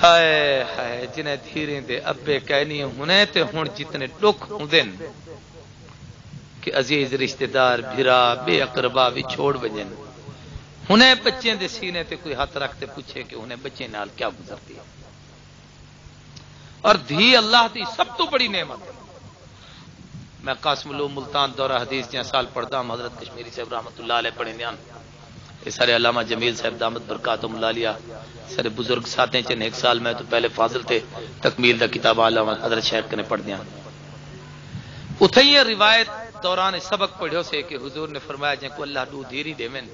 ہائے ہائے جنہیں دھیریں دے ابے کہنی ہونے تے ہن جتنے دکھ ہوندن کہ عزیز رشتہ دار بھرا بے اقربا بھی چھوڑ بجن ہنے بچے دے سینے تے کوئی ہاتھ رکھتے پوچھے کہ انہیں بچے نال کیا گزرتی ہے. اور دھی اللہ دی سب تو بڑی نعمت ہے. میں قاسم العلوم ملتان دورہ حدیث جہاں سال پڑھتا ہوں، حضرت کشمیری صاحب رحمۃ اللہ علیہ پڑھے دیان، یہ سارے علامہ جمیل صاحب دامت برکاتہم اللہ علیہ سارے بزرگ ساتھ چن ایک سال میں تو پہلے فاضل تھے تکمیل دا کتاب علامہ حضرت شیخ نے پڑھ دیا. اتھے یہ روایت دوران سبق پڑھو سے کہ حضور نے فرمایا جن کو اللہ دو دھیری دے من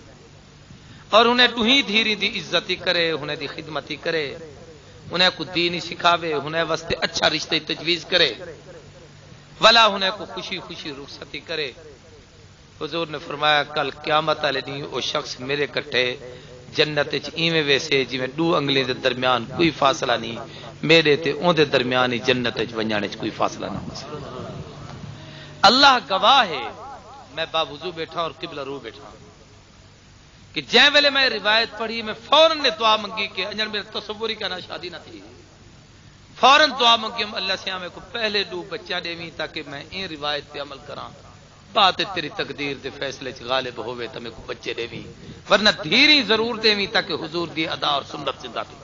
اور انہیں تو ہی دھیری دی عزتی کرے، انہیں دی خدمتی کرے، انہیں کو دینی سکھاوے، انہیں واسطے اچھا رشتے تجویز کرے، ولا انہیں کو خوشی خوشی رخصتی کرے. حضور نے فرمایا کل قیامت والے دن وہ شخص میرے کٹھے جنت وچ ایویں ویسے جویں دو انگلیاں دے درمیان کوئی فاصلہ نہیں، میرے تے اون دے درمیان ہی جنت وچ ونجانے وچ کوئی فاصلہ نہ ہو سکے. اللہ گواہ ہے میں باوضو بیٹھا اور قبلہ رو بیٹھا کہ جے ویلے میں روایت پڑھی میں فوراً نے دعا منگی کہ انجن میرے تصور ہی کہنا شادی نہ تھی، فوراً دعا منگی اللہ سے ہمیں کو پہلے دو بچہ دیویں تاکہ میں این روایت پہ عمل کراں، بات تیری تقدیر دے فیصلے چ غالب ہوئے تو میں کو بچے دیویں، ورنہ دھیری ضرور دیویں تاکہ حضور دی ادا اور سنت زندہ تھی.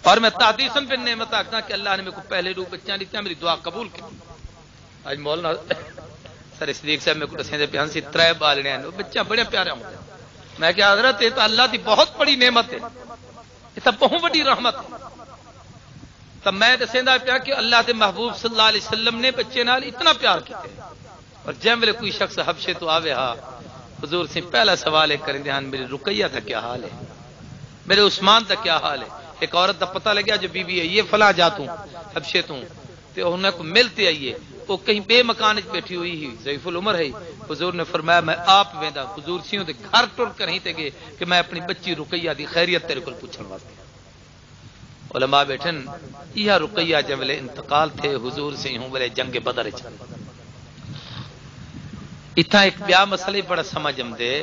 اور میں تحدیثاً پہ نعمت آکھنا کہ اللہ نے میرے کو پہلے دو بچہ دیتے میری دعا قبول کی. آج مولانا سر صدیق صاحب میں کو دسیں دے بیان سی 3 بالنے ہیں بچہ بڑے پیارے ہوں. میں کہ حضرت یہ تو اللہ دی بہت بڑی نعمت ہے، یہ تو بہت بڑی رحمت ہے. تب میں دسیندا پیا کہ اللہ دے محبوب صلی اللہ علیہ وسلم نے بچے نال اتنا پیار کیتے اور جے ویلے کوئی شخص حبشے تو آوے ہا حضور سے پہلا سوال کریں دے ہن میری رقیہ دا کیا حال ہے، میرے عثمان دا کیا حال ہے. ایک عورت دا پتہ لگیا جو بی بی ہے یہ فلاں جاتوں حبشے تو تے انہاں کو ملتے آئیے وہ کہیں بے مکان وچ بیٹھی ہوئی ہی ضعیف العمر ہے. حضور نے فرمایا میں آپ ویندا حضور سیوں دے گھر ٹر کر ہی تے گئے کہ میں اپنی بچی رقیہ دی خیریت تیرے کول پوچھن واسطے. علماء بیٹھن یہ رقیہ جب ویلے انتقال تھے حضور سے ہوں ویلے جنگ بدر وچ اتنا ایک بیا مسئلہ بڑا سمجھم دے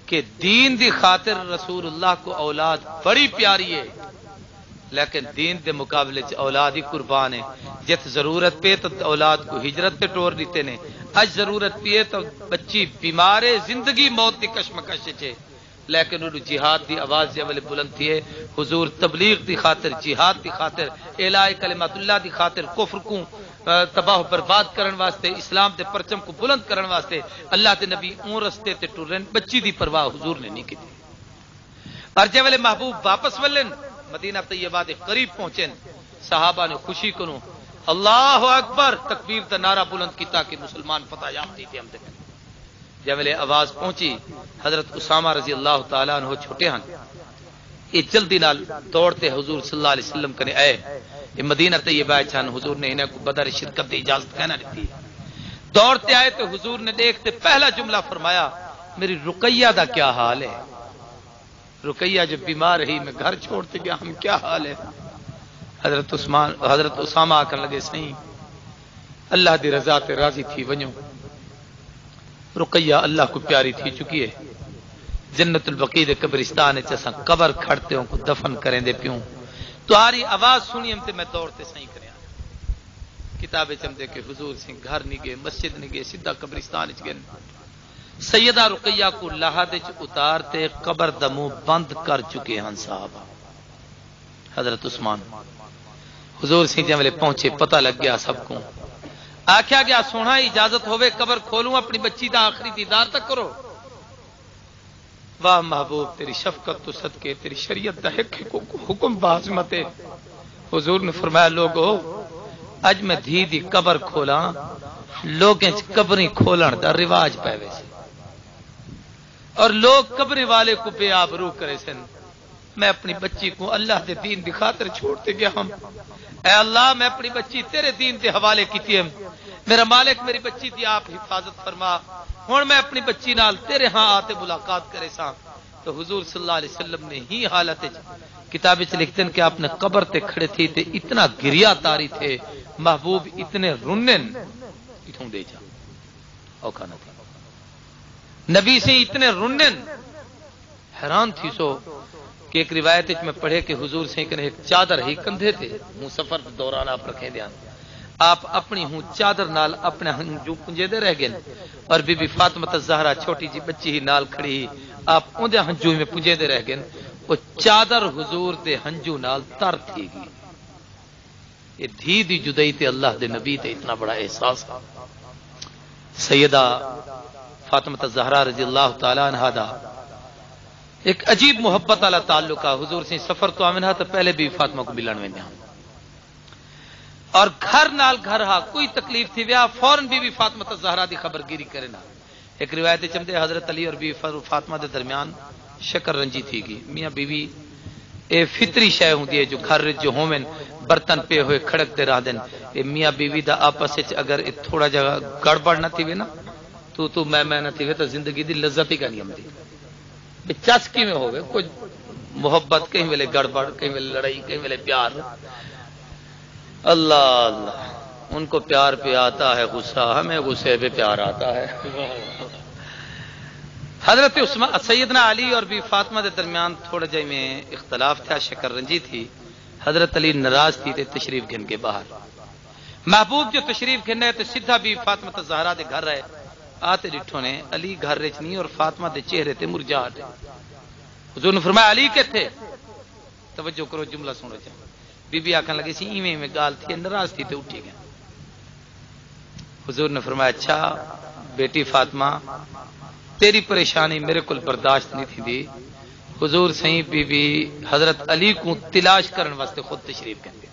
کہ دین دی خاطر رسول اللہ کو اولاد بڑی پیاری ہے، لیکن دین دے مقابلے چ اولاد ہی قربان ہے. جت ضرورت پہ تو اولاد کو ہجرت پہ ٹور دیتے نے، اج ضرورت پہ تو بچی بیمار ہے زندگی موت دی کشمکش ہے، لیکن انہوں جہاد دی آواز جے والے بلند تھی ہے. حضور تبلیغ دی خاطر جہاد دی خاطر اعلاء کلمات اللہ دی خاطر کفر کو تباہ و برباد کرن واسطے اسلام دے پرچم کو بلند کرن واسطے اللہ دے نبی اون رستے تے ٹرن بچی دی پرواہ حضور نے نہیں کی. اور جے والے محبوب واپس ولن مدینہ طیبہ دے قریب پہنچن صحابہ نے خوشی کنو اللہ اکبر تکبیر دا نعرہ بلند کیتا کہ مسلمان فتح یافتی تھے. ہم دیکھیں جب ویلے آواز پہنچی حضرت اسامہ رضی اللہ تعالیٰ عنہ چھوٹے ہن یہ جلدی نال دوڑتے حضور صلی اللہ علیہ وسلم کنے آئے. یہ مدینہ طیبہ چھن حضور نے انہیں کو بدر شرکت دی اجازت کہنا دیتی. دوڑتے آئے تو حضور نے دیکھتے پہلا جملہ فرمایا میری رقیہ دا کیا حال ہے. رقیہ جب بیمار رہی میں گھر چھوڑتے گیا ہم کیا حال ہے. حضرت اسامہ آکر لگے صحیح اللہ دی رضا تے راضی تھی ونجو. رقیہ اللہ کو پیاری تھی چکی ہے. جنت البقیع دے قبرستان وچ اساں قبر کھڑتے ہوں کو دفن کریں دے پیوں تمہاری آواز سنی ہم تے میں دوڑتے صحیح کریا کتاب چم دے کے حضور سے گھر نہیں گئے مسجد نہیں گئے سیدھا قبرستان وچ گئے. سیدہ رقیہ کو لحد وچ اتارتے قبر دا منہ بند کر چکے ہیں صحابہ. حضرت عثمان حضور سے جب پہنچے پتہ لگ گیا سب کو آخیا گیا سونا اجازت ہوئے قبر کھولوں اپنی بچی دا آخری دیدار تک کرو. واہ محبوب تیری شفقت تو صدقے تیری شریعت دا حکم بعظمت ہے. حضور نے فرمایا لوگو اج میں دھی دی قبر کھولا لوگیں قبریں کھولن دا رواج پے ویسے اور لوگ قبر والے کو بے آبرو کرے سن. میں اپنی بچی کو اللہ دے دین دی خاطر چھوڑتے گیا ہم. اے اللہ میں اپنی بچی تیرے دین دے حوالے کیتی ہے. میرا مالک میری بچی دی آپ حفاظت فرما. ہن میں اپنی بچی نال تیرے ہاں آتے ملاقات کرے سا. تو حضور صلی اللہ علیہ وسلم نے ہی حالت کتاب وچ لکھتے ہیں کہ آپ نے قبر تے کھڑے تھی تے اتنا گریا تاری تھے محبوب اتنے رنن اتھوں دے جا اوکھا نہ تھا نبی سے اتنے رنن حیران تھی سو کہ ایک روایت میں پڑھے کہ حضور سے ایک چادر ہی کندھے تھے ہوں سفر دوران آپ رکھیں دھیان آپ اپنی ہوں چادر نال اپنے ہنجو پنجے دے رہ گئے اور بی بی فاطمہ الزہرا چھوٹی جی بچی ہی نال کھڑی ہی آپ اندے ہنجو میں پنجے دے رہ گئے وہ چادر حضور دے ہنجو نال تر تھی گئی یہ دھی دی جدائی تے اللہ دے نبی تے اتنا بڑا احساس تھا سیدہ فاطمہ الزہرا رضی اللہ تعالی عنہا دا ایک عجیب محبت والا تعلق ہے حضور سے سفر تو آمنہ تو پہلے بھی فاطمہ کو ملن ویندے ہاں اور گھر نال گھر ہا کوئی تکلیف تھی ویا فوراً بی بی فاطمہ الزہرا دی خبر گیری کرے نا ایک روایت چمدے حضرت علی اور بی فاطمہ دے درمیان شکر رنجی تھی گی میاں بیوی اے فطری شے ہوندی ہے جو گھر جو ہومن برتن پہ ہوئے کھڑکتے رہ دین اے میاں بیوی دا آپس وچ اگر تھوڑا جگہ گڑبڑ نہ تھی وے نا تو میں نہ تھی وے تو زندگی دی لذت ہی نہیں ہوندی چسکی میں ہوگے کچھ محبت کہیں ویلے گڑبڑ کہیں ویلے لڑائی کہیں ویلے پیار اللہ اللہ ان کو پیار پہ آتا ہے غصہ ہمیں غصے پہ پیار آتا ہے حضرت سیدنا علی اور بی فاطمہ کے درمیان تھوڑا جائی میں اختلاف تھا شکر رنجی تھی حضرت علی ناراض تھی تے تشریف گھن کے باہر محبوب جو تشریف گھن ہے تو سیدھا بی فاطمہ الزہرا دے گھر رہے آتے ڈٹھوں نے علی گھر رچ نہیں اور فاطمہ دے چہرے تے مرجھاٹ حضور نے فرمایا علی کتے توجہ کرو جملہ سنو چاہے بی بی آکھن لگی سی ایویں میں گال تھی ناراض تھی تے اٹھی گئے حضور نے فرمایا اچھا بیٹی فاطمہ تیری پریشانی میرے کو برداشت نہیں تھی دی حضور سہیں بی بی حضرت علی کو تلاش کرن واسطے خود تشریف گئے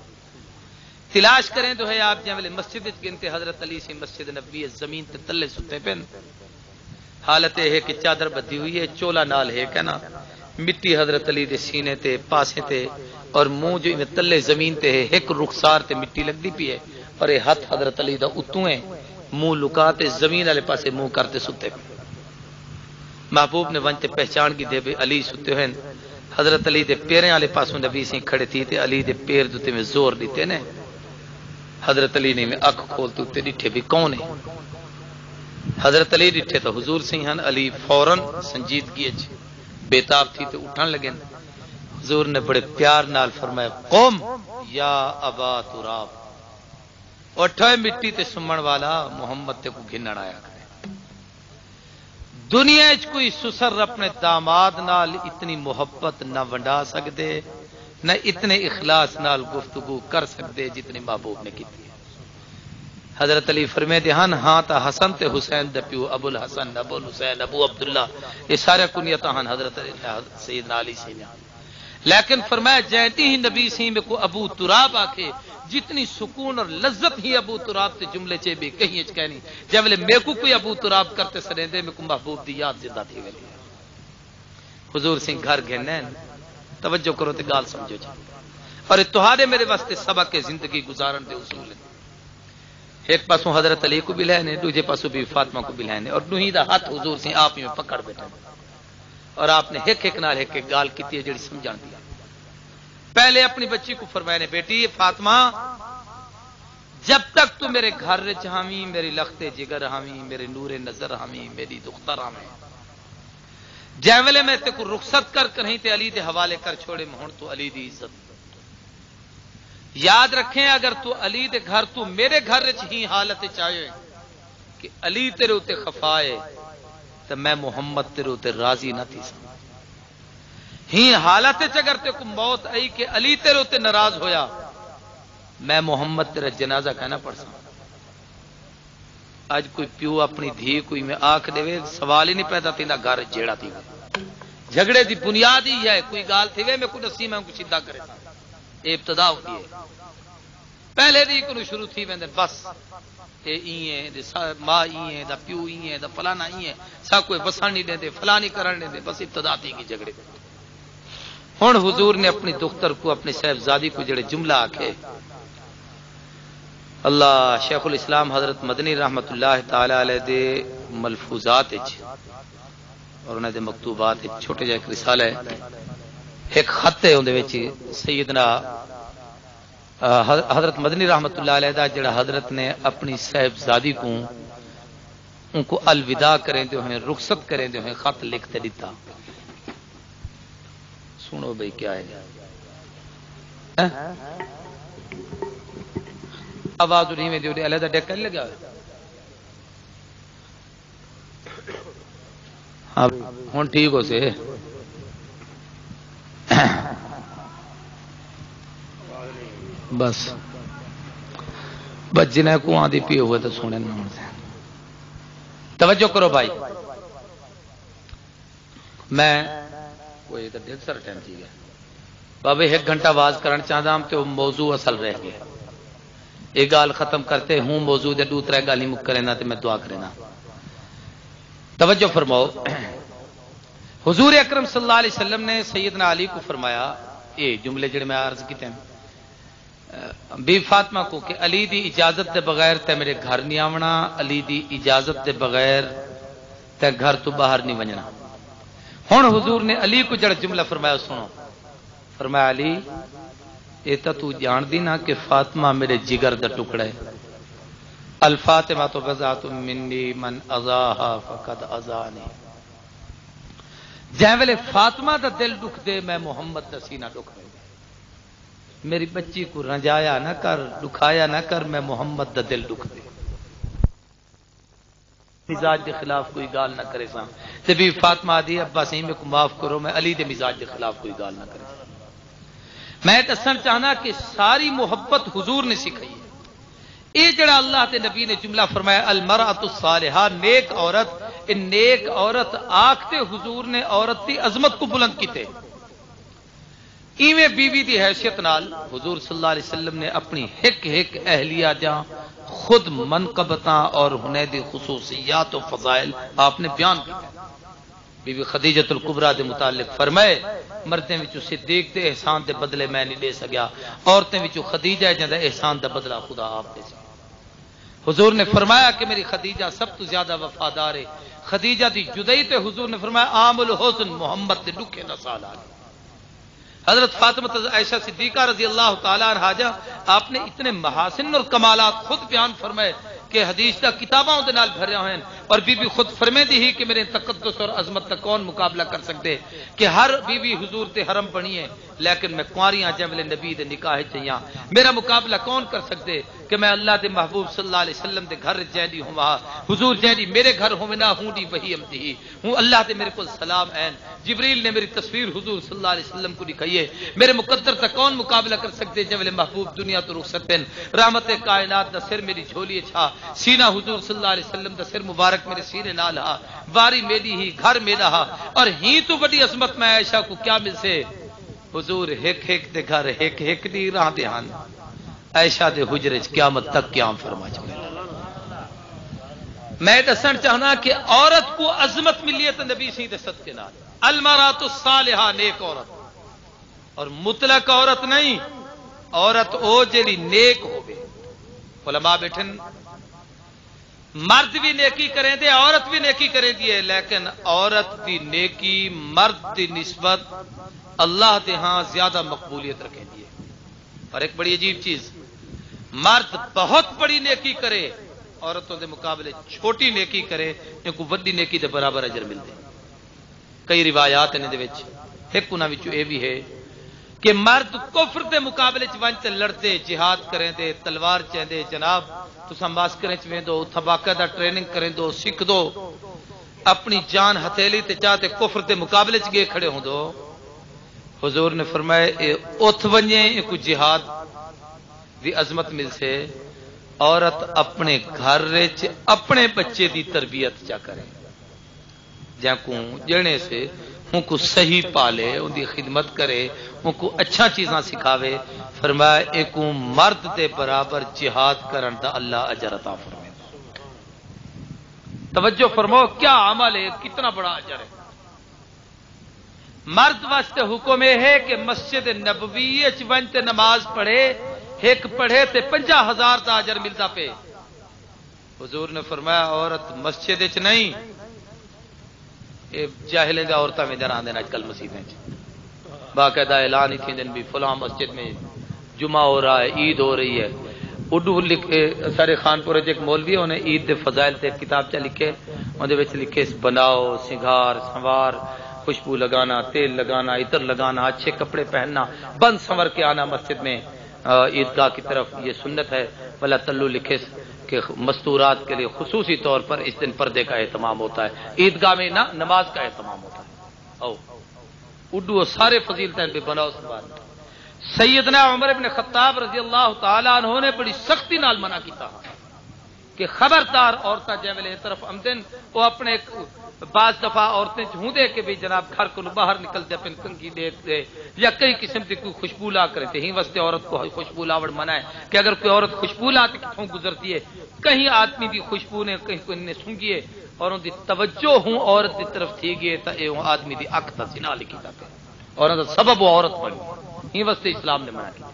تلاش کریں تو ہے آپ جب مسجد گنتے حضرت علی سے مسجد نبی زمین تے تلے ستے پن حالت ہے کہ چادر بدھی ہوئی ہے چولا نال ہے کہنا مٹی حضرت علی دے سینے تے پاسے تے اور منہ جو میں تلے زمین تے ہے ایک رخسار تے مٹی لگ دی پی ہے اور یہ ہاتھ حضرت علی دا اتوں ہے منہ لکاتے زمین والے پاسے منہ کرتے ستے پہ محبوب نے ونتے پہچان کی دے بے علی ستے ہیں حضرت علی دے پیریں والے پاسوں نبی سے کھڑے تھی تے علی دے پیر دوتے میں زور دیتے نے حضرت علی نے میں اکھ کھولتے اتے ڈٹھے بھی کون ہے حضرت علی ڈٹھے تو حضور سے ہن علی فوراً سنجیدگی بےتاب تھی تو اٹھن لگے حضور نے بڑے پیار نال فرمایا قوم یا ابا تراب اٹھے مٹی تے سمن والا محمد تے کو گھنن آیا کرے دنیا وچ کوئی سسر اپنے داماد نال اتنی محبت نہ ونڈا سکدے نہ اتنے اخلاص نال گفتگو کر سکتے جتنی محبوب نے کی تھی حضرت علی فرمے دے ہاں تا حسن تے حسین دا پیو ابو الحسن ابو الحسین ابو عبداللہ یہ سارے کنیتاں ہن حضرت سیدنا علی سے لیکن فرمایا جیتی ہی نبی سے میں کو ابو تراب آکھے جتنی سکون اور لذت ہی ابو تراب تے جملے چے بھی کہیں اچ کہنی جب میں کو کوئی ابو تراب کرتے سریندے میں کو محبوب دی یاد زندہ تھی ویلی حضور سنگھ گھر گھنے توجہ کرو تے گال سمجھو جا اور تہارے میرے واسطے سبق زندگی گزارن دے اصول ہیں ایک پاسوں حضرت علی کو بھی لہنے دوسرے پاسوں بھی فاطمہ کو بھی لہنے اور دوہی دا ہاتھ حضور سے آپ میں پکڑ بیٹھے اور آپ نے ایک ایک نال ایک ایک گال کیتی ہے جڑی سمجھان دیا پہلے اپنی بچی کو فرمایا نے بیٹی فاطمہ جب تک تو میرے گھر وچ ہاویں میری لخت جگر ہاویں میرے نور نظر ہاویں میری دختر ہاویں جے ویلے میں تے کو رخصت کر کہیں تے علی دے حوالے کر چھوڑے ہن تو علی دی عزت یاد رکھیں اگر تو علی دے گھر تو میرے گھر وچ ہی حالت چاہے کہ علی تیرے اوتے خفا ہے تے میں محمد تیرے اوتے راضی نہ تھی ہی حالت وچ اگر تے کو موت آئی کہ علی تیرے اوتے ناراض ہویا میں محمد تیرا جنازہ کہنا پڑ سکتا اج کوئی پیو اپنی دھی کوئی میں آنکھ دے سوال ہی نہیں پیدا تیندا گھر جیڑا تھی جھگڑے دی بنیاد ہی ہے کوئی گال تھی میں کو دسی میں کو سیدھا کرے اے ابتدا ہوتی ہے پہلے دی کو شروع تھی ویندے بس اے ایے دے ماں ایے دا پیو ایے دا فلانا ایے سا کوئی وسن نہیں دیندے فلانی کرن نہیں دے بس ابتدا تھی کی جھگڑے ہن حضور نے اپنی دختر کو اپنے صاحبزادی کو جڑے جملہ آکھے اللہ شیخ الاسلام حضرت مدنی رحمت اللہ تعالی علیہ دے ملفوظات اور انہاں دے مکتوبات چھوٹے جہا ایک رسالہ ہے ایک خط ہے اون دے وچ سیدنا حضرت مدنی رحمت اللہ علیہ دا جڑا حضرت نے اپنی صاحبزادی کو ان کو الوداع کریں دے ہوئے رخصت کریں دے ہوئے خط لکھتے دیتا سنو بھائی کیا ہے آواز نہیں میں دیو علیحدہ ڈیک کر لگا ہوں ٹھیک ہو سے بس بس جنہیں کو آدھی پی ہوئے تو سونے توجہ کرو بھائی میں کوئی تو ڈیڑھ سر ٹائم چاہیے بابے ایک گھنٹہ آواز کرنا چاہتا ہوں تو موضوع اصل رہ گیا ایک گال ختم کرتے ہوں موضوع دے دوسرا گال ہی مک کرنا تو میں دعا کرنا توجہ فرماؤ حضور اکرم صلی اللہ علیہ وسلم نے سیدنا علی کو فرمایا یہ جملے جڑے میں عرض کیتے ہیں بی فاطمہ کو کہ علی دی اجازت دے بغیر تے میرے گھر نہیں آونا علی دی اجازت دے بغیر تے گھر تو باہر نہیں ونجنا ہن حضور نے علی کو جڑا جملہ فرمایا سنو فرمایا علی یہ تو جان دی نا کہ فاطمہ میرے جگر دا ٹکڑا ہے الفاطمہ تو بضعۃ منی من اذاها فقد اذانی جے ویلے فاطمہ دا دل دکھ دے میں محمد دا سینہ دکھ دے میری بچی کو رنجایا نہ کر دکھایا نہ کر میں محمد دا دل دکھ دے مزاج دے خلاف کوئی گال نہ کرے سا تے بھی فاطمہ دی ابا سی میں کو معاف کرو میں علی دے مزاج دے خلاف کوئی گال نہ کرے میں دسنا چاہنا کہ ساری محبت حضور نے سکھائی ہے یہ جڑا اللہ تے نبی نے جملہ فرمایا المرأۃ الصالحہ نیک عورت ان نیک عورت آکھتے حضور نے عورت دی عظمت کو بلند کیتے ایویں بیوی دی حیثیت نال حضور صلی اللہ علیہ وسلم نے اپنی ہک ہک اہلیہ جاں خود منقبتاں اور ہنے دی خصوصیات و فضائل آپ نے بیان کیتے بی بی خدیجۃ الکبریٰ دے متعلق فرمائے مردیں وچوں صدیق دے احسان دے بدلے میں نہیں دے سکیا عورتیں وچوں خدیجہ جندا احسان دا بدلہ خدا آپ دے سکیا حضور نے فرمایا کہ میری خدیجہ سب تو زیادہ وفادار ہے خدیجہ دی جدائی تے حضور نے فرمایا عام الحسن محمد دے ڈکے نہ سال آ حضرت فاطمہ عائشہ صدیقہ رضی اللہ تعالی عنہا آپ نے اتنے محاسن اور کمالات خود بیان فرمائے کہ حدیث دا کتاباں دے نال بھرے ہوئے ہیں اور بی بی خود فرمے دی ہی کہ میرے تقدس اور عظمت کا کون مقابلہ کر سکتے کہ ہر بی بی حضور تے حرم بنی ہے لیکن میں کنواریاں جب نبی دے نکاح چاہیاں میرا مقابلہ کون کر سکتے کہ میں اللہ دے محبوب صلی اللہ علیہ وسلم دے گھر جیدی ہوں وہاں حضور جیدی میرے گھر ہوں نہ ہوں دی وہی امتی ہی ہوں اللہ دے میرے کو سلام این جبریل نے میری تصویر حضور صلی اللہ علیہ وسلم کو دکھائی ہے میرے مقدر تا کون مقابلہ کر سکتے جب محبوب دنیا تو رخصت پین رحمت کائنات دا سر میری جھولی چھا سینہ حضور صلی اللہ علیہ وسلم دا سر مبارک میرے سینے نال ہا واری میری ہی گھر میرا ہا اور ہی تو بڑی عظمت میں عائشہ کو کیا مل سے حضور ہک ہک دے گھر ہک ہک دی راہ دھیان عائشہ دے حجرے قیامت تک قیام فرما چکے میں دسن چاہنا کہ عورت کو عظمت ملی ہے تو نبی سی دے صدقے نال المرأۃ الصالحہ نیک عورت اور مطلق عورت نہیں عورت او جڑی نیک ہوے علماء بیٹھن مرد بھی نیکی کریں دے عورت بھی نیکی کریں دی لیکن عورت دی نیکی مرد دی نسبت اللہ دے ہاں زیادہ مقبولیت رکھیں دی اور ایک بڑی عجیب چیز مرد بہت بڑی نیکی کرے عورتوں دے مقابلے چھوٹی نیکی کرے ان کو وڈی نیکی دے برابر اجر ملتے کئی روایات ہیں دے وچ ایک انہاں وچوں اے بھی ہے کہ مرد کفر دے مقابلے چ ونج تے لڑتے جہاد کریں دے تلوار چیندے جناب تساں ماسکریں چ ویندو باقاعدہ ٹریننگ کریں دو سکھ دو اپنی جان ہتھیلی تے چاہتے کفر دے مقابلے چ گئے کھڑے ہوندو حضور نے فرمایا اے اوتھ ونجے کو جہاد دی عظمت مل سے عورت اپنے گھر وچ اپنے بچے دی تربیت چا کرے جا کو جڑنے سے ان کو صحیح پالے ان دی خدمت کرے ان کو اچھا چیزاں سکھاوے فرمایا ایک مرد دے برابر جہاد کرن دا اللہ اجر عطا فرمائے توجہ فرماؤ کیا عمل ہے کتنا بڑا اجر ہے مرد واسطے حکم ہے کہ مسجد نبوی وچ ون تے نماز پڑھے ایک پڑھے تے 50,000 دا اجر ملتا پے حضور نے فرمایا عورت مسجد وچ نہیں جاہلیں دا عورتاں میں جران دینا کل مسجدیں باقاعدہ اعلان ہی تھیں بھی فلاں مسجد میں جمعہ ہو رہا ہے عید ہو رہی ہے اردو لکھے سارے خانپور ایک مولوی انہیں عید دے فضائل تے کتاب چا لکھے اندے وچ لکھے بناؤ سنگار سنوار خوشبو لگانا، تیل لگانا، عطر لگانا، اچھے کپڑے پہننا، بند سنور کے آنا مسجد میں عیدگاہ کی طرف، یہ سنت ہے۔ ولا تلو لکھے کہ مستورات کے لیے خصوصی طور پر اس دن پردے کا اہتمام ہوتا ہے، عیدگاہ میں نہ نماز کا اہتمام ہوتا ہے۔ او اڈو سارے فضیلتیں بے بناؤ سنبھال۔ سیدنا عمر بن خطاب رضی اللہ تعالی عنہ نے بڑی سختی نال منع کیتا کہ خبردار عورتیں جے ویلے طرف آمدن وہ اپنے بعض دفعہ عورتیں ہوں دے کہ بھی جناب گھر کو باہر نکل دے پن کنگھی دے یا کئی قسم کی کوئی خوشبو لا کرے تھے، ہی واسطے عورت کو خوشبو لاوڑ منع ہے کہ اگر کوئی عورت خوشبو لا کے کتوں گزرتی ہے، کہیں آدمی دی خوشبو نے کہیں کوئی نے سونگی ہے اور ان دی توجہ ہوں عورت دی طرف تھی گئی تو اے آدمی دی اکھ دا زنا لکھی جاتے اور ان دا سبب وہ عورت بنی، ہی واسطے اسلام نے منع کیا۔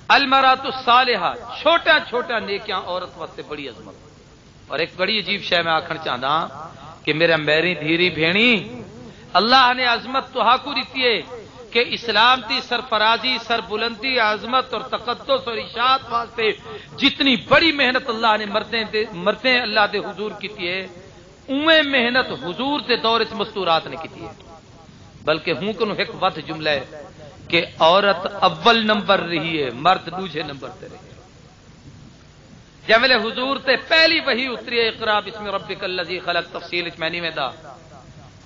المرات الصالحہ، چھوٹا چھوٹا نیکیاں عورت واسطے بڑی عظمت۔ اور ایک بڑی عجیب شے میں آکھنا چاہتا کہ میرا میری دھیری بھینی، اللہ نے عظمت تو ہاکو دیتی ہے کہ اسلام کی سرفرازی، سر بلندی، عظمت اور تقدس اور اشاعت واسطے جتنی بڑی محنت اللہ نے مردیں اللہ دے حضور کی ہے، اویں محنت حضور دے دور چ مستورات نے کی ہے۔ بلکہ ہوں کنو ایک ود جملہ ہے کہ عورت اول نمبر رہی ہے، مرد دوسرے نمبر تے رہے۔ جملے حضور تے پہلی وحی اتری ہے اقرا بسم ربک الذی خلق، تفصیل میں نہیں میں دا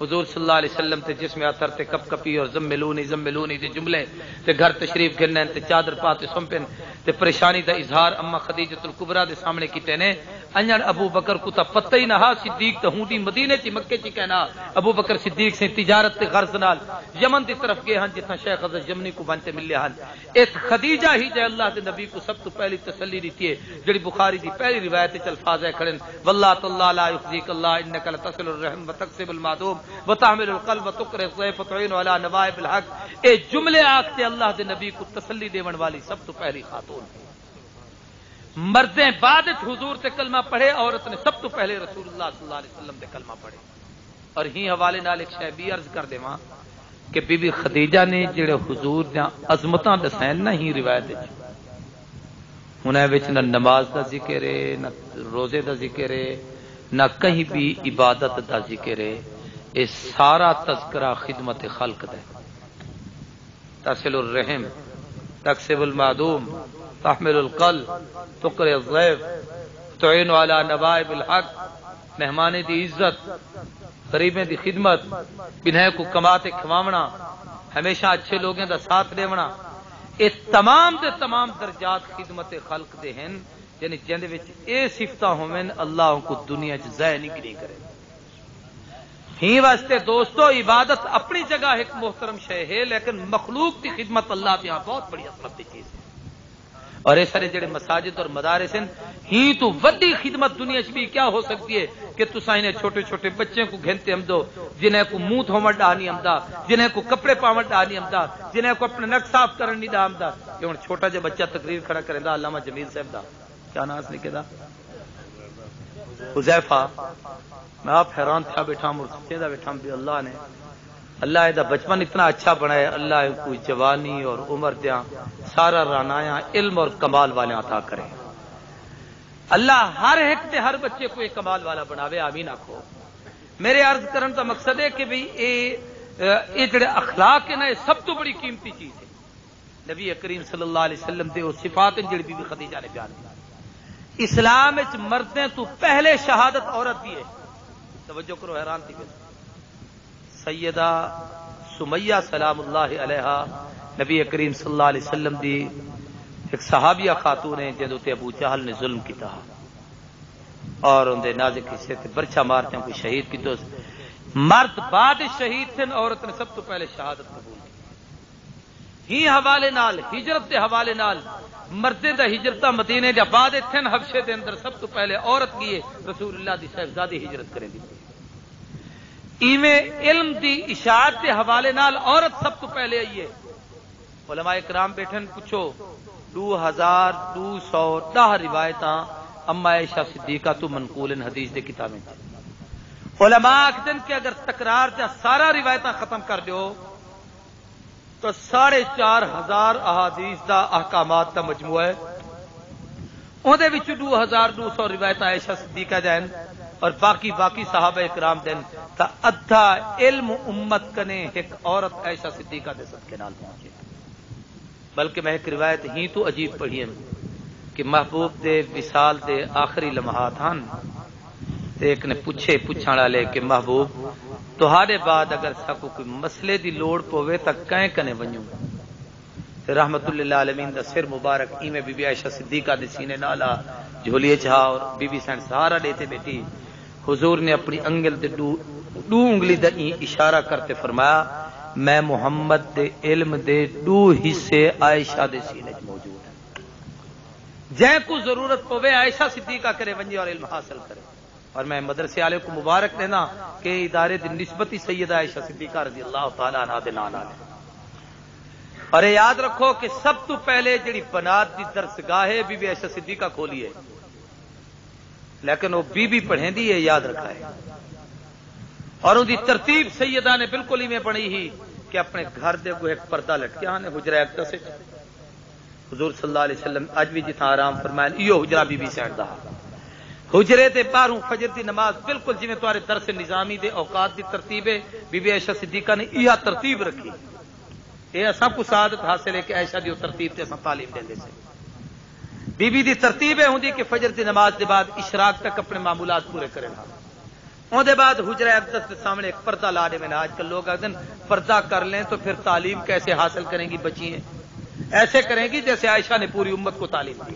حضور صلی اللہ علیہ وسلم تے جس میں اثر تے کپ کپی اور زملونی زملونی دے جملے تے گھر تشریف گھرنے تے چادر پاتے سمپن تے پریشانی دا اظہار اما خدیجۃ الکبریٰ دے سامنے کیتے نے۔ انجن ابو بکر کو تا پتہ ہی نہ ہا، صدیق تے ہوں دی مدینے چ مکے چ کہنا ابو بکر صدیق سے تجارت تے غرض نال یمن دی طرف گئے ہن جتنا شیخ حضرت یمنی کو بنتے ملے ہن۔ اس خدیجہ ہی جے اللہ دے نبی کو سب تو پہلی تسلی دیتی ہے، جڑی بخاری دی پہلی روایت چ الفاظ ہے کھڑن واللہ تعالی لا یخزیک اللہ انک لتصل الرحم وتکسب المعدوم وتحمل القلب وتقر الضيف وتعين على نوائب الحق۔ اے جملے آکھتے اللہ دے نبی کو تسلی دیون والی سب تو پہلی خاتون۔ مردیں بعد حضور سے کلمہ پڑھے، عورت نے سب تو پہلے رسول اللہ صلی اللہ علیہ وسلم سے کلمہ پڑھے۔ اور ہی حوالے نال ایک شے بھی عرض کر دیواں کہ بی بی خدیجہ نے جڑے حضور دیاں عظمتاں دسائن نہ ہی روایت وچ انہاں وچ نہ نماز دا ذکر ہے، نہ روزے دا ذکر ہے، نہ کہیں بھی عبادت دا ذکر ہے، یہ سارا تذکرہ خدمت خلق دے۔ تصل الرحم، تکسب المعدوم، تحمل القلب، تقر الضيف، تعين على نوائب الحق، مہمانے دی عزت، غریبیں دی خدمت، بنہ کو کماتے کھواونا، ہمیشہ اچھے لوگوں دا ساتھ دیونا، یہ تمام دے تمام درجات خدمت خلق دے ہیں، یعنی جن وچ اے صفتاں ہوویں اللہ کو دنیا چ ضائع نہیں گنی کرے۔ ہی واسطے دوستو عبادت اپنی جگہ ایک محترم شے ہے، لیکن مخلوق کی خدمت اللہ کے ہاں بہت بڑی عظمت کی چیز ہے۔ اور یہ سارے جڑے مساجد اور مدارس ہیں، ہی تو وڈی خدمت دنیا چ بھی کیا ہو سکتی ہے کہ تسا انہیں چھوٹے چھوٹے بچے کو گھنتے ہم دو، جنہیں کو منہ دھومن ڈا نہیں آمدا، جنہیں کو کپڑے پاون ڈا نہیں آمدا، جنہیں کو اپنے نک صاف کرن نہیں ڈا آمدا۔ کہ ہن چھوٹا جا بچہ تقریر کھڑا کریندا علامہ جمیل صاحب دا کیا نام اس لکھے دا حذیفہ، میں آپ حیران تھا بیٹھا مرسے دا بیٹھا بھی اللہ دا بچپن اتنا اچھا بنایا، اللہ کوئی جوانی اور عمر دیاں سارا رانایا علم اور کمال والے عطا کرے۔ اللہ ہر ایک تے ہر بچے کو ایک کمال والا بناوے، آمین آکھو۔ میرے عرض کرن کا مقصد ہے کہ بھئی اے جڑے اخلاق ہے نا، یہ سب تو بڑی قیمتی چیز ہے۔ نبی کریم صلی اللہ علیہ وسلم دے وہ صفات ہیں جڑی بی بی خدیجہ نے بیان کی۔ اسلام وچ مردیں تو پہلے شہادت عورت دی ہے، توجہ کرو، حیران تھی۔ سیدہ سمیہ سلام اللہ علیہا نبی کریم صلی اللہ علیہ وسلم دی ایک صحابیہ خاتون ہیں جدوں تے ابو جہل نے ظلم کیتا اور اندے نازک حصے تے برچا مارتے ہیں، کوئی شہید کی تو مرد بعد شہید تھے، عورت نے سب تو پہلے شہادت قبول کی۔ ہی حوالے نال ہجرت دے حوالے نال مردے دا ہجرتہ مدینے دے بعد تھے حبشے دے اندر سب تو پہلے عورت کی رسول اللہ دی صاحبزادی ہجرت کریں دی۔ ایویں علم دی اشاعت کے حوالے نال عورت سب تو پہلے آئی ہے۔ علماء کرام بیٹھن پوچھو 2210 روایتاں اما عائشہ صدیقہ تو منقول حدیث دے کتابیں۔ علماء آکھدن کہ اگر تکرار جا سارا روایتاں ختم کر دیو تو 4500 احادیث دا احکامات کا مجموعہ ہے۔ اندے وچ 2200 روایتاں عائشہ صدیقہ جائیں اور باقی صحابہ اکرام دن تا ادھا علم امت کنے ایک عورت عائشہ صدیقہ دے صدقے نال پہنچے. بلکہ میں ایک روایت ہی تو عجیب پڑھی ہے کہ محبوب دے وصال دے آخری لمحات ہن تے ایک نے پوچھن والے کہ محبوب تہاڈے بعد اگر ساکو کوئی مسئلے دی لوڑ پوے تا کہیں کنے ونجوں. رحمت اللہ عالمین دا سر مبارک ایویں بی بی عائشہ صدیقہ دے سینے نالا جھولیے چھا اور بی بی سین سہارا دیتے بیٹی. حضور نے اپنی انگل دے دو انگلی دا اشارہ کرتے فرمایا میں محمد دے علم دے 2 حصے عائشہ دے سینے موجود ہیں. جے کو ضرورت پوے عائشہ صدیقہ کرے ونجے اور علم حاصل کرے. اور میں مدرسے والے کو مبارک دینا کہ ادارے دی نسبتی سیدہ عائشہ صدیقہ رضی اللہ تعالی عنہا دے نال ہے. اور یاد رکھو کہ سب تو پہلے جڑی بنات دی درسگاہ ہے بی بی عائشہ صدیقہ کھولی ہے لیکن وہ بی بی پڑھیں دی ہے یاد رکھا ہے. اور ان دی ترتیب سیدہ نے بالکل ہی میں بنی ہی کہ اپنے گھر دے کو ایک پردہ لٹکیا نے حجرہ اقدس سے حضور صلی اللہ علیہ وسلم اج بھی جتھا آرام فرمایا ایو حجرہ بی بی سیڈ دا حجرے تے باہروں فجر دی نماز بالکل جویں تمہارے درس نظامی دے اوقات دی ترتیب ہے بی بی عائشہ صدیقہ نے یہ ترتیب رکھی. یہ سب کو سعادت حاصل ہے کہ عائشہ دی ترتیب تے اساں تعلیم دیندے سے. بی بی دی ترتیب ہے ہوندی کہ فجر دی نماز دے بعد اشراق تک اپنے معمولات پورے کرے نا. اون دے بعد حجرہ اقدس کے سامنے ایک پردہ لا دے. میں نے آج کل لوگ اگر پردہ کر لیں تو پھر تعلیم کیسے حاصل کریں گی بچیاں؟ ایسے کریں گی جیسے عائشہ نے پوری امت کو تعلیم دی.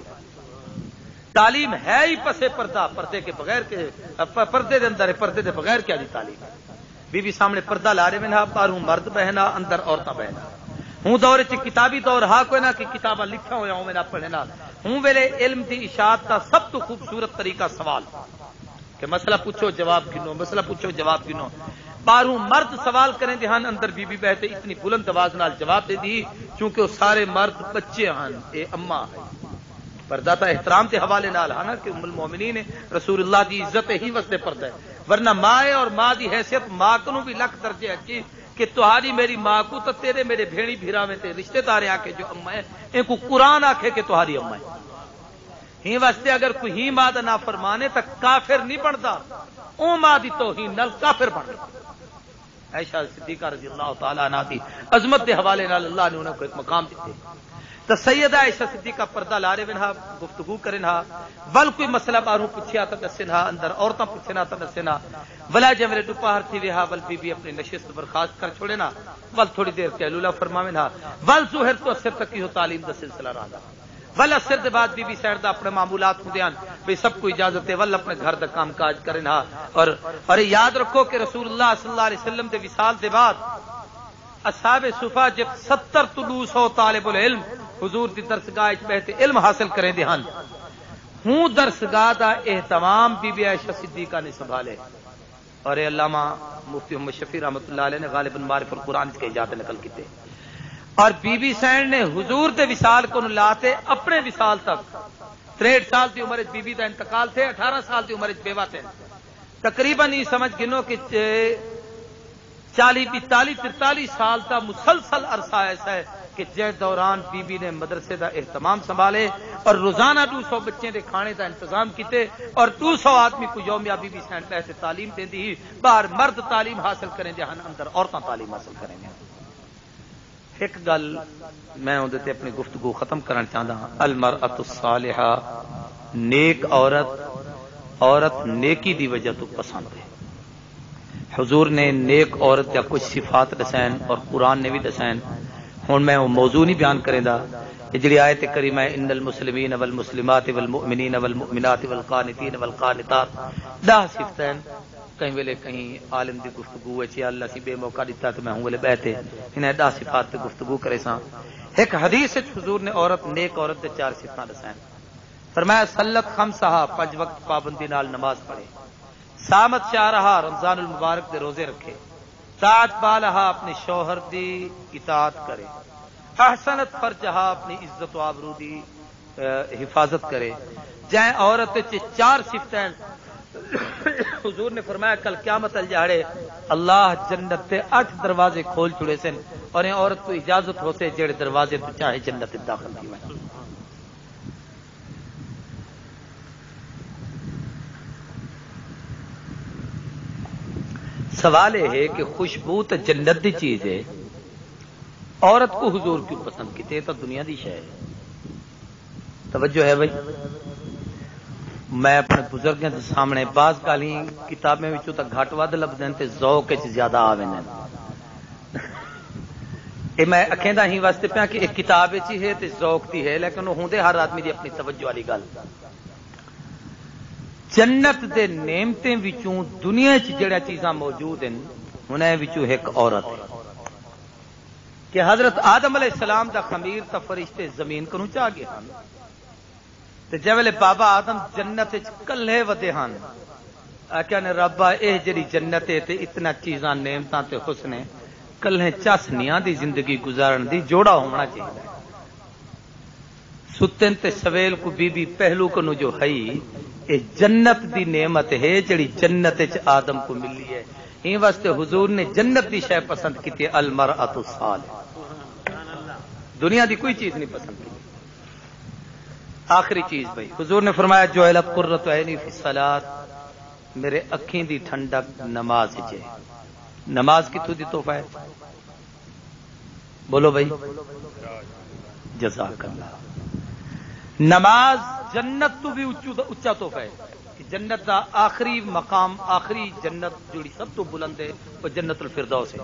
تعلیم ہے ہی پسے پردہ, پردے کے بغیر کے پردے دے اندر ہے, پردے دے بغیر کیا دی تعلیم ہے. بی بی سامنے پردہ لا رہے میں نا باہروں مرد بہنا اندر عورتاں بہنا. ہوں دور چ کتابی دور ہا کوئی نہ کہ کتاباں لکھا ہویا ہوں میں نہ پڑھنا. ہوں ویلے علم دی اشاعت کا سب تو خوبصورت طریقہ سوال کہ مسئلہ پوچھو جواب گنو, مسئلہ پوچھو جواب گنو. باہروں مرد سوال کریں دے ہن اندر بی بی بیٹھے اتنی بلند آواز نال جواب دے دی چونکہ وہ سارے مرد بچے ہن. اے اما پردہ تا احترام کے حوالے نال ہے نا کہ ام المومنین رسول اللہ دی عزت ہی واسطے پردہ ہے. ورنہ ماں ہے اور ماں دی حیثیت ماں کو بھی لکھ درجے اچھی کہ تہاری میری ماں کو تو تیرے میرے بھیڑی بھیراویں تے رشتہ دار آکھے جو اما ہے ان کو قرآن آکھے کہ تہاری اما ہے. ہی واسطے اگر کوئی ہی ماں دا نافرمانے تک کافر نہیں بنتا, او ماں دی توہین نال کافر بنتا. عائشہ صدیقہ رضی اللہ تعالی عنہا دی عظمت دے حوالے نال اللہ نے انہوں کو ایک مقام دیتے. تو سیدہ عائشہ صدیقہ پردہ لا رہے ونہا گفتگو کرنہا ول کوئی مسئلہ باہروں پوچھیا تا دسنہا اندر عورتاں پوچھنا تا دسنا ولا جمرے دوپہر تھی وہا ول بی بی اپنی نشست برخاست کر چھوڑے نا ول تھوڑی دیر قیلولہ فرماوینہا ول ظہر تو اثر تک کی ہو تعلیم دا سلسلہ رہا ول اثر دے بعد بی بی سیڈ دا اپنے معمولات ہوندیاں بھئی سب کو اجازت ہے ول اپنے گھر دا کام کاج کرنہا. اور یاد رکھو کہ رسول اللہ صلی اللہ علیہ وسلم دے وصال دے بعد اصحاب صفا جب 70 تو 200 طالب العلم حضور دی درسگاہ بہتے علم حاصل کریں دے ہن ہوں درسگاہ دا اہتمام بی بی عائشہ صدیقہ نے سنبھالے. اور علامہ مفتی محمد شفیع رحمۃ اللہ علیہ نے غالباً معرف القرآن کے اجازت نقل کیتے. اور بی بی سینڈ نے حضور دے وصال کو لاتے اپنے وصال تک 63 سال کی عمر بی بی دا انتقال تھے, 18 سال کی عمر بیوہ تھے. تقریباً یہ سمجھ گنو کہ 40-43 سال کا مسلسل عرصہ ایسا ہے کہ جے دوران بی بی نے مدرسے دا اہتمام سنبھالے اور روزانہ 200 بچے دے کھانے دا انتظام کیتے اور 200 آدمی کو یومیہ بی بی سینٹ پہ تعلیم دے دی. باہر مرد تعلیم حاصل کریں دے ہن اندر عورتاں تعلیم حاصل کریں دے. ایک گل میں اون تے اپنی گفتگو ختم کرنا چاہتا ہوں. المرأۃ الصالحہ نیک عورت نیکی دی وجہ تو پسند ہے. حضور نے نیک عورت یا کچھ صفات دسائن اور قرآن نے بھی دسائن. ہوں میں وہ موضوع نہیں بیان کریں دا یہ جڑی آیت کریمہ ہے ان المسلمین والمسلمات والمؤمنین والمؤمنات والقانتین والقانتات 10 صفتیں کہیں ویلے کہیں عالم دی گفتگو ہے اللہ سی بے موقع دیتا تو میں ہوں ویلے بیٹھے انہیں 10 صفات تے گفتگو کرے ساں. ایک حدیث ہے حضور نے عورت نیک عورت دے 4 صفتاں دسائن. فرمایا صلت خمسہا 5 وقت پابندی نال نماز پڑھے, سامت شہرہا رمضان المبارک دے روزے رکھے, طاعت بالہا اپنے شوہر دی اطاعت کرے, احسنت فرجہا اپنی عزت و آبرو دی حفاظت کرے. جائیں عورت 4 صفتیں حضور نے فرمایا کل قیامت الجاڑے اللہ جنت تے 8 دروازے کھول چھڑے سن اور یہ عورت کو اجازت ہوتے جڑے دروازے تو چاہے جنت داخل تھی وے. سوال یہ ہے کہ خوشبو تو جنت دی چیز ہے، عورت کو حضور کیوں پسند کی؟ یہ تو دنیا دی شے ہے۔ توجہ ہے بھائی، میں اپنے بزرگوں کے سامنے بعض گالی کتابیں وچوں تک گھٹ ود لبدے تے ذوق وچ زیادہ آویں اے میں اکھیندا ہی واسطے پیا کہ ایک کتاب وچ ہی ہے تے ذوق دی ہے، لیکن وہ ہوندے ہر آدمی دی اپنی توجہ والی گل۔ جنت دے نعمتیں وچوں دنیا وچ جڑا چیزاں موجود ہیں انہاں وچوں ایک عورت ہے کہ حضرت آدم علیہ السلام دا خمیر تا فرشتے زمین کنوں چا گئے ہن تے جویلے بابا آدم جنت وچ کلے ودے ہن آکھیا نے ربا اے جڑی جنت ہے تے اتنا چیزاں نعمتاں تے حسن کلے چسنیاں دی زندگی گزارن دی جوڑا ہونا چاہیے۔ ستن تے سویل کو بی بی پہلو کنوں جو ہئی اے جنت دی نعمت ہے جڑی جنت وچ آدم کو ملی ہے۔ این واسطے حضور نے جنت دی شے پسند کی المرأۃ الصالحہ، دنیا دی کوئی چیز نہیں پسند کی۔ آخری چیز بھائی حضور نے فرمایا جعلت قرۃ عینی فی الصلاۃ، میرے اکھیں دی ٹھنڈک نماز وچ ہے۔ نماز کتوں دی تحفہ ہے؟ بولو بھائی، جزاک اللہ۔ نماز جنت تو بھی اچا تحفہ ہے کہ جنت دا آخری مقام، آخری جنت جڑی سب تو بلند ہے وہ جنت الفردوس ہے۔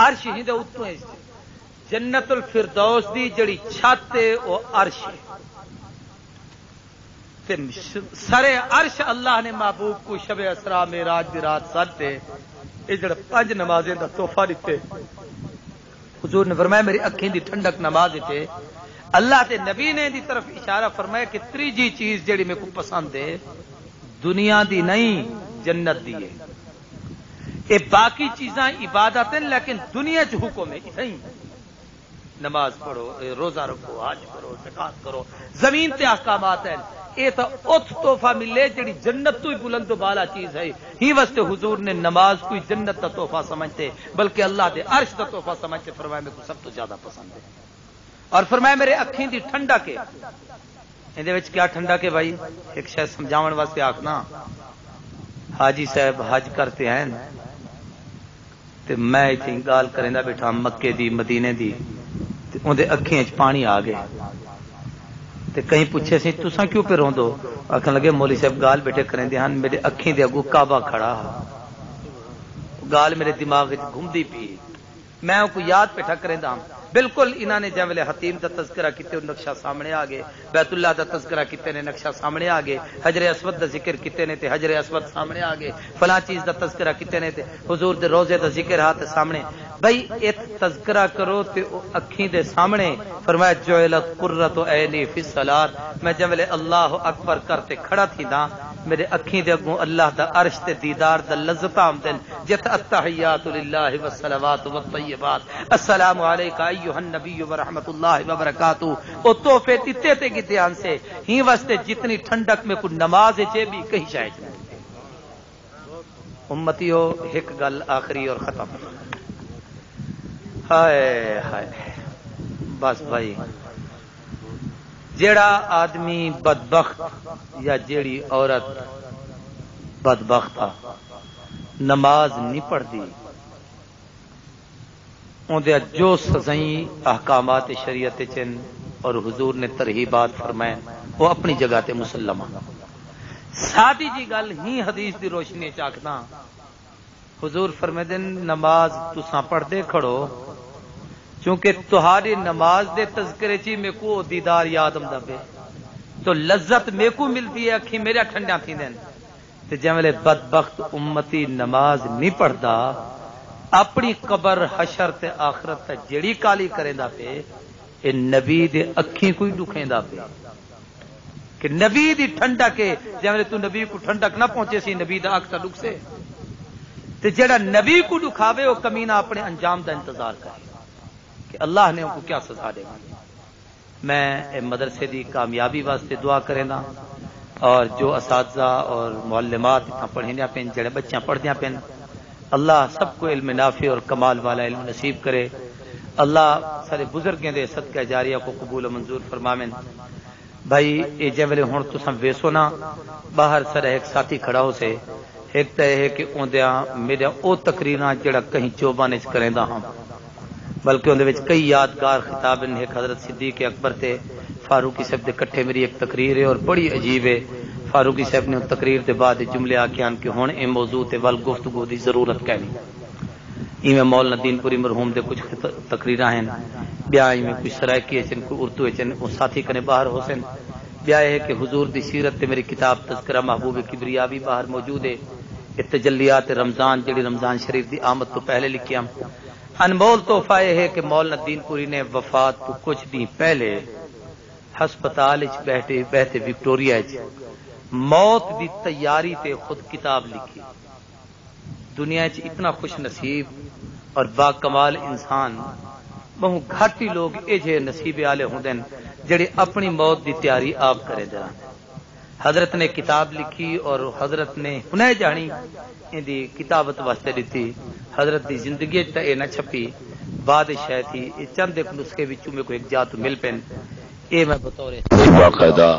عرش ہی دے اتوں ہے، جنت الفردوس دی جڑی چھت ہے وہ عرش ہے تے سرے عرش اللہ نے محبوب کو شب اسراء معراج دی رات سجدے یہ جڑا 5 نمازیں دا تحفہ دیتے۔ حضور نے فرمایا میری اکھیں دی ٹھنڈک نماز تے اللہ تے نبی نے دی طرف اشارہ فرمایا کہ تیجی چیز جڑی میں کو پسند ہے دنیا دی نہیں جنت دی ہے۔ اے باقی چیزاں عبادت ہیں لیکن دنیا چ حکم ہے نہیں، نماز پڑھو، روزہ رکھو، حج کرو، زکات کرو، زمین تے احکامات ہیں۔ اے تو ات تحفہ ملے جڑی جنت تو ہی بلند و بالا چیز ہے۔ ہی واسطے حضور نے نماز کوئی جنت کا تحفہ سمجھتے بلکہ اللہ دے عرش کا تحفہ سمجھتے، فرمایا میرے کو سب تو زیادہ پسند ہے۔ اور فرمایا میرے اکھیں دی ٹھنڈک ہے۔ اندے وچ کیا ٹھنڈک ہے بھائی؟ ایک شے سمجھاون واسطے آکھنا، حاجی صاحب حج کرتے ہیں تے میں ایتھے گال کریندا بیٹھا مکے دی مدینے دی تے اندے اکھیں وچ پانی آ گئے تے کہیں پوچھے سی تساں کیوں پہ روندو؟ آکھن لگے مولوی صاحب گال بیٹھے کرندے ہن میرے اکھیں دے اگوں کعبہ کھڑا، گال میرے دماغ وچ گھومدی پئی، میں کو یاد بیٹھا کریندا ہوں۔ بالکل انہوں نے جب حتیم کا تذکرہ کیتے نقشہ سامنے آ گئے، بیت اللہ کا تذکرہ کیتے نے نقشہ سامنے آ گئے، حجر اسود کا ذکر کیتے نے تے حجر اسود سامنے آ گئے، فلاں چیز کا تذکرہ کیتے نے تے حضور دے روزے کا ذکر ہاتھ سامنے۔ بھائی ایک تذکرہ کرو تے اکھیں دے سامنے، فرمایا جعلت قرۃ عینی فی الصلاۃ، میں جب اللہ اکبر کرتے کھڑا تھی نا میرے اکھیں دے اگوں اللہ دا عرش تے دیدار دا لذت آمدن، جت التحیات للہ والصلوات والطیبات السلام علیک ایھا النبی ورحمۃ اللہ وبرکاتہ، او تحفے دیتے تے گتے ان سے ہی واسطے جتنی ٹھنڈک میں کو نماز چے بھی کہیں شاید امتیو۔ ایک گل آخری اور ختم، ہائے ہائے بس بھائی، جیڑا آدمی بدبخت یا جیڑی عورت بدبخت نماز نہیں پڑھتی اندر جو سزائیں احکامات شریعت چن اور حضور نے ترہیبات فرمائے وہ اپنی جگہ تے مسلمہ۔ سادی جی گل ہی حدیث دی روشنی چاکنا، حضور فرمائے دن نماز تساں پڑھ دے کھڑو چونکہ تہاری نماز دے تذکرے چی میں کو دیدار یادم دبے تو لذت میں کو ملتی ہے، اکھی میرے ٹھنڈیاں تھی دین تے جملے بدبخت امتی نماز نہیں پڑھدا اپنی قبر حشر تے آخرت تے جڑی کالی کریندا پے اے نبی دے اکھیں کوئی دکھیندا پے کہ نبی دی ٹھنڈک ہے، جملے تو نبی کو ٹھنڈک نہ پہنچے سی نبی دا اکھ تا دکھ سے تے جڑا نبی کو دکھاوے وہ کمینہ اپنے انجام دا انتظار کرے کہ اللہ نے ان کو کیا سزا دے گا۔ میں مدرسے دی کامیابی واسطے دعا کریں نا، اور جو اساتذہ اور معلمات پڑھیندیاں پین جڑے بچیاں پڑھدیاں پین، اللہ سب کو علم نافع اور کمال والا علم نصیب کرے۔ اللہ سارے بزرگیں دے صدقہ جاریہ کو قبول و منظور فرماویں۔ بھائی اے جے ویلے ہن تساں ویسو نا باہر سر ایک ساتھی کھڑا ہو سے ایک تو یہ ہے کہ اندیا میرا او تقریراں جڑا کہیں چوبانے چ کریندا ہاں بلکہ اندے وچ کئی یادگار خطاب ہیں. ایک حضرت صدیق اکبر تے فاروقی صاحب دے کٹھے میری ایک تقریر ہے اور بڑی عجیب ہے. فاروقی صاحب نے تقریر دے بعد جملے آکھیان کہ ہن اے موضوع تے ول گفتگو دی ضرورت کہنی. ایویں مولانا دین پوری مرحوم دے کچھ تقریراں ہیں, بیا ایویں کچھ سرائکی ہیں, کوئی اردو ہیں, وہ ساتھی کنے باہر حسین. بیا ہے کہ حضور دی سیرت تے میری کتاب تذکرہ محبوب کبریا بھی باہر موجود ہے. تجلیات رمضان جڑی رمضان شریف دی آمد تو پہلے لکھیا. انمول تحفہ یہ ہے کہ مولانا دین پوری نے وفات تو کچھ دن پہلے ہسپتال بہتے وکٹوریا موت دی تیاری تے خود کتاب لکھی. دنیا چ اتنا خوش نصیب اور با کمال انسان بہو گھٹ ہی لوگ یہ نصیب والے ہوندے جڑے اپنی موت دی تیاری آپ کرے دے. حضرت نے کتاب لکھی اور حضرت نے ہنے جانی ان دی کتابت واسطے دیتی. حضرت دی زندگی تے اے نہ چھپی بادشاہ تھی. چند ایک نسخے وچوں میں کوئی ایک جات مل پین. اے میں بطور باقاعدہ